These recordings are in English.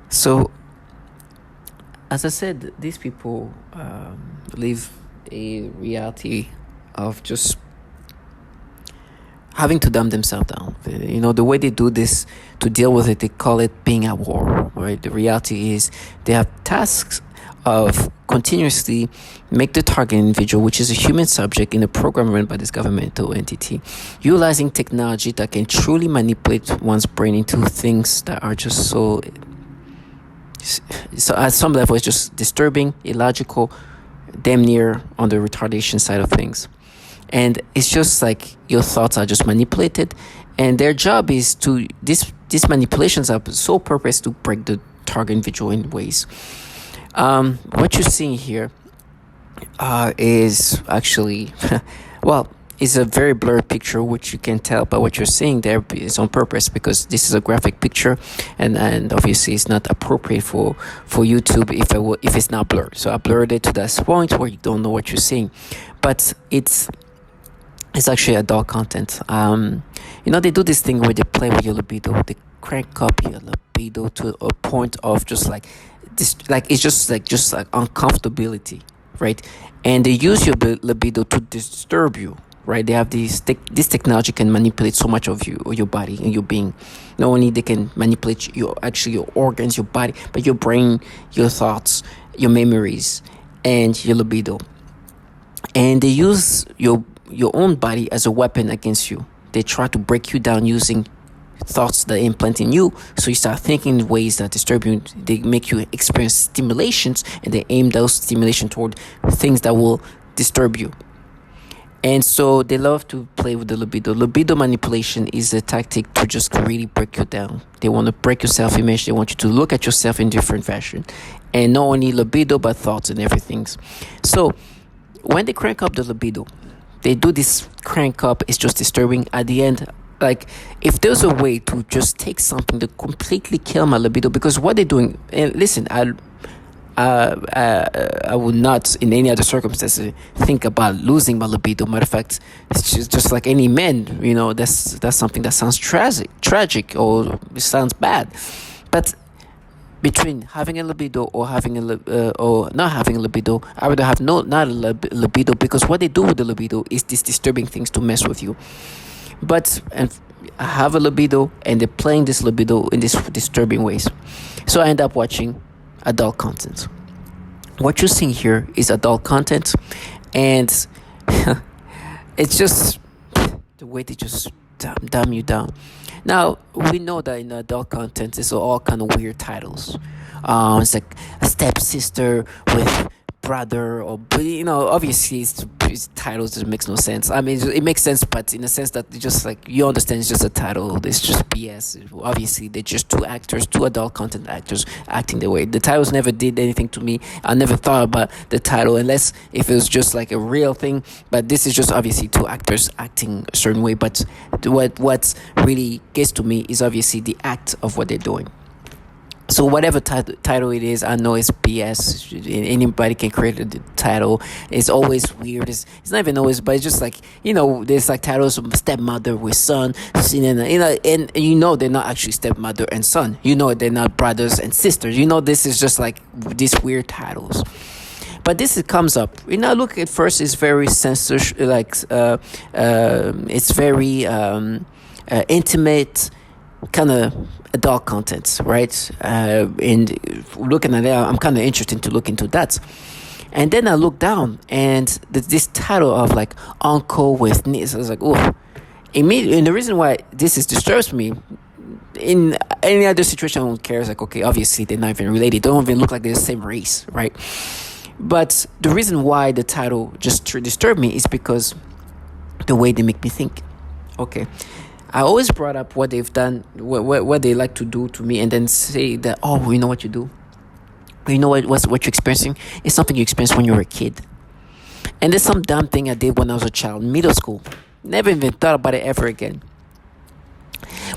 So, as I said, these people live a reality of just having to dumb themselves down. The way they do this to deal with it, they call it being at war, right? The reality is they have tasks of continuously make the target individual, which is a human subject in a program run by this governmental entity, utilizing technology that can truly manipulate one's brain into things that are just so at some level it's just disturbing, illogical, damn near on the retardation side of things. And it's just like your thoughts are just manipulated, and their job is to these manipulations are sole purpose to break the target individual in ways. What you're seeing here is actually well, it's a very blurry picture, which you can tell by what you're seeing there is on purpose, because this is a graphic picture, and obviously it's not appropriate for YouTube if it's not blurred. So I blurred it to that point where you don't know what you're seeing, but it's actually adult content. They do this thing where they play with your libido. They crank up your libido to a point of just like this, like it's just like uncomfortability, right? And they use your libido to disturb you, right? They have this technology can manipulate so much of you or your body and your being. Not only they can manipulate your organs, your body, but your brain, your thoughts, your memories, and your libido. And they use your own body as a weapon against you. They try to break you down using thoughts that implant in you, so you start thinking in ways that disturb you. They make you experience stimulations, and they aim those stimulations toward things that will disturb you. And so they love to play with the libido. Libido manipulation is a tactic to just really break you down. They want to break your self-image. They want you to look at yourself in different fashion, and not only libido but thoughts and everything. So when they crank up the libido, they do this crank up. It's just disturbing. At the end, like, if there's a way to just take something to completely kill my libido, because what they're doing, and listen, I would not in any other circumstances think about losing my libido. Matter of fact, it's just like any man, that's something that sounds tragic, or it sounds bad. But between having a libido or or not having a libido, I would have not a libido, because what they do with the libido is these disturbing things to mess with you. But I have a libido, and they're playing this libido in these disturbing ways. So I end up watching adult content. What you're seeing here is adult content, and it's just the way they just dumb you down. Now, we know that in adult content, it's all kind of weird titles. It's like a stepsister with brother, or obviously it's titles that makes no sense. I mean, it makes sense, but in a sense that it's just like, you understand, it's just a title. It's just BS. Obviously, they're just two adult content actors acting the way. The titles never did anything to me. I never thought about the title, unless if it was just like a real thing. But this is just obviously two actors acting a certain way. But what really gets to me is obviously the act of what they're doing. So whatever title it is, I know it's BS. Anybody can create a title. It's always weird. It's not even always, but it's just like, there's like titles of stepmother with son, and they're not actually stepmother and son. They're not brothers and sisters. This is just like these weird titles. But this comes up. Look, at first it's very censorship, it's very intimate, kind of adult content, right? And looking at that, I'm kind of interested to look into that. And then I look down, and this title of like uncle with niece. I was like, oh. And the reason why this disturbs me, in any other situation I don't care. It's like, okay, obviously they're not even related. They don't even look like they're the same race, right? But the reason why the title just disturbed me is because the way they make me think. Okay, I always brought up what they've done, what they like to do to me, and then say that, oh, you know what you do? You know what you're experiencing? It's something you experienced when you were a kid. And there's some dumb thing I did when I was a child, middle school. Never even thought about it ever again.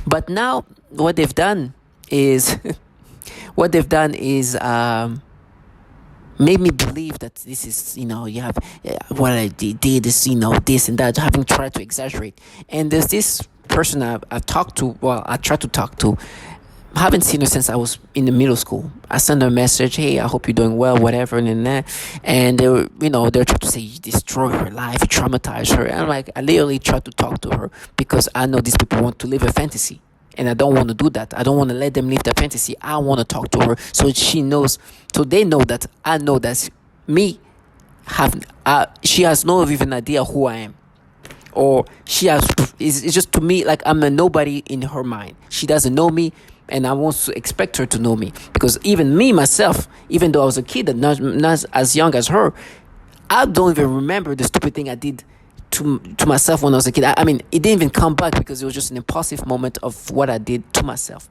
But now, what they've done is made me believe that this is, you have what I did is, this and that, having tried to exaggerate. And there's this person I tried to talk to, I haven't seen her since I was in the middle school. I sent her a message, hey, I hope you're doing well, whatever, and that. And they were, they're trying to say you destroy her life, you traumatize her. And I'm like, I literally try to talk to her because I know these people want to live a fantasy. And I don't want to do that. I don't want to let them live the fantasy. I want to talk to her so she knows, so they know that I know that me she has no even idea who I am, or it's just to me like I'm a nobody in her mind. She doesn't know me, and I want to expect her to know me, because even me myself, even though I was a kid and not as young as her, I don't even remember the stupid thing I did to myself when I was a kid. I mean, it didn't even come back because it was just an impulsive moment of what I did to myself.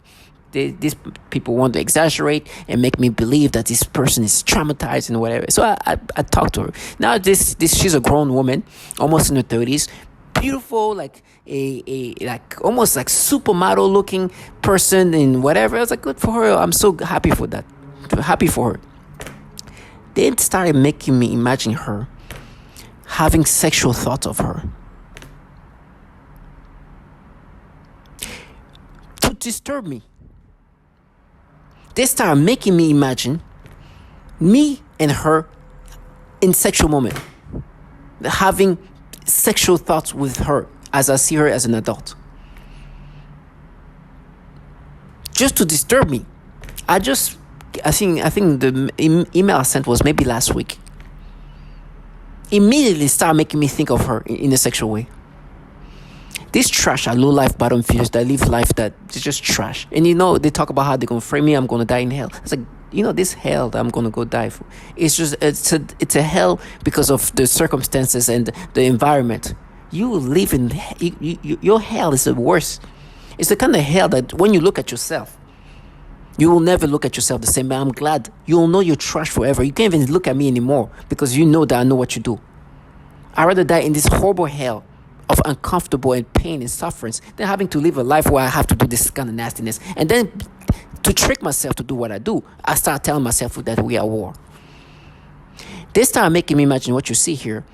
These people want to exaggerate and make me believe that this person is traumatized and whatever. So I talked to her. Now she's a grown woman, almost in her 30s, beautiful, like a like almost like supermodel looking person and whatever. I was like, good for her. I'm so happy for that. Happy for her. They started making me imagine her having sexual thoughts of her to disturb me. They started making me imagine me and her in sexual moment, having sexual thoughts with her as I see her as an adult, just to disturb me. I think the email I sent was maybe last week. Immediately start making me think of her in a sexual way. These trash are low-life bottom feeders that live life that is just trash. And they talk about how they're going to frame me, I'm going to die in hell. It's like, this hell that I'm going to go die for. It's just, it's a hell because of the circumstances and the environment. You live in, your hell is the worst. It's the kind of hell that when you look at yourself, you will never look at yourself the same. But I'm glad you'll know you're trash forever. You can't even look at me anymore because you know that I know what you do. I'd rather die in this horrible hell of uncomfortable and pain and sufferance than having to live a life where I have to do this kind of nastiness. And then to trick myself to do what I do, I start telling myself that we are at war. They start making me imagine what you see here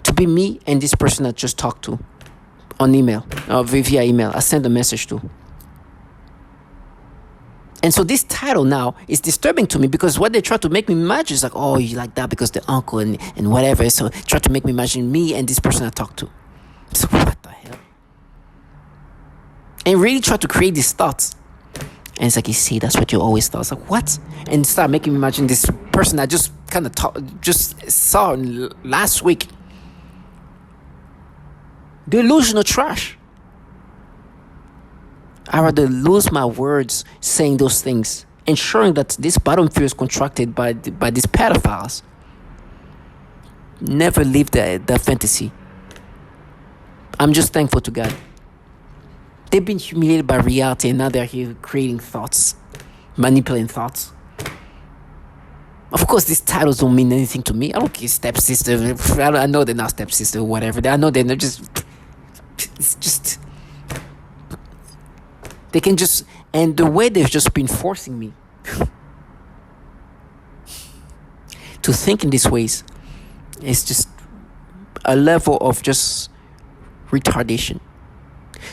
to be me and this person I just talked to on email, or via email. I sent a message to. And so this title now is disturbing to me because what they try to make me imagine is like, oh, you like that because the uncle and whatever. So try to make me imagine me and this person I talked to. So what the hell? And really try to create these thoughts. And it's like, you see, that's what you always thought. It's like, what? And start making me imagine this person I just kind of just saw last week. Delusional trash. I rather lose my words saying those things, ensuring that this bottom fear is contracted by these pedophiles. Never leave the fantasy. I'm just thankful to God. They've been humiliated by reality and now they're here creating thoughts, manipulating thoughts. Of course, these titles don't mean anything to me. I don't care, stepsister. I know they're not stepsister or whatever. I know they're just... It's just... They can just... And the way they've just been forcing me to think in these ways is just a level of just retardation.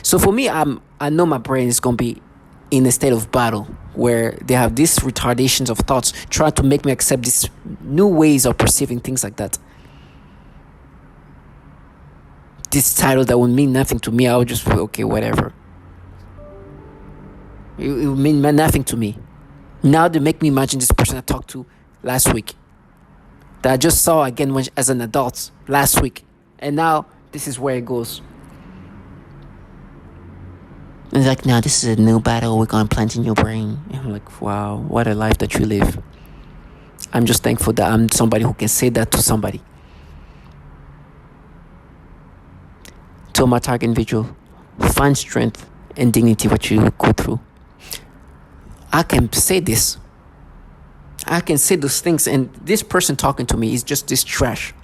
So for me, I know my brain is going to be in a state of battle where they have these retardations of thoughts trying to make me accept these new ways of perceiving things like that. This title that would mean nothing to me, I would just feel, okay, whatever. It would mean nothing to me. Now they make me imagine this person I talked to last week, that I just saw again as an adult last week. And now this is where it goes. And it's like, now this is a new battle we're going to plant in your brain. And I'm like, wow, what a life that you live. I'm just thankful that I'm somebody who can say that to somebody. To my target individual, find strength and dignity what you go through. I can say this. I can say those things, and this person talking to me is just this trash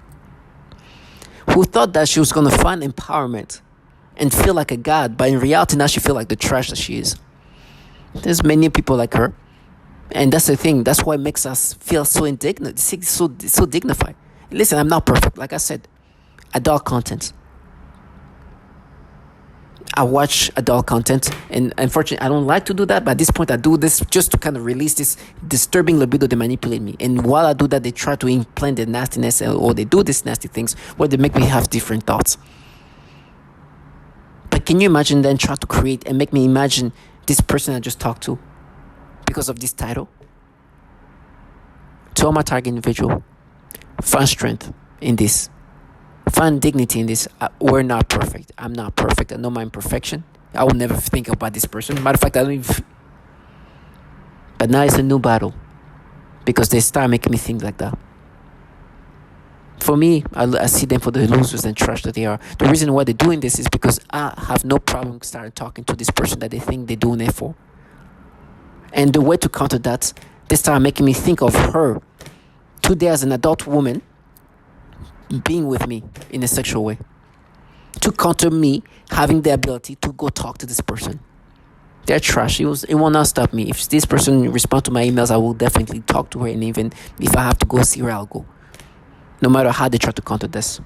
who thought that she was going to find empowerment and feel like a god, but in reality now she feel like the trash that she is. There's many people like her, and that's the thing. That's why it makes us feel so indignant, so dignified. Listen, I'm not perfect. Like I said, adult content. I watch adult content, and unfortunately I don't like to do that, but at this point I do this just to kind of release this disturbing libido. They manipulate me, and while I do that, they try to implant the nastiness, or they do these nasty things where they make me have different thoughts. But can you imagine then try to create and make me imagine this person I just talked to because of this title? To my target individual, find strength in this. Find dignity in this. We're not perfect. I'm not perfect. I know my imperfection. I will never think about this person. Matter of fact, I don't even. But now it's a new battle, because they start making me think like that. For me, I see them for the losers and trash that they are. The reason why they're doing this is because I have no problem starting talking to this person that they think they're doing it for. And the way to counter that, they start making me think of her today as an adult woman being with me in a sexual way, to counter me having the ability to go talk to this person. They're trash. It will not stop me. If this person responds to my emails, I will definitely talk to her, and even if I have to go see her, I'll go, no matter how they try to counter this.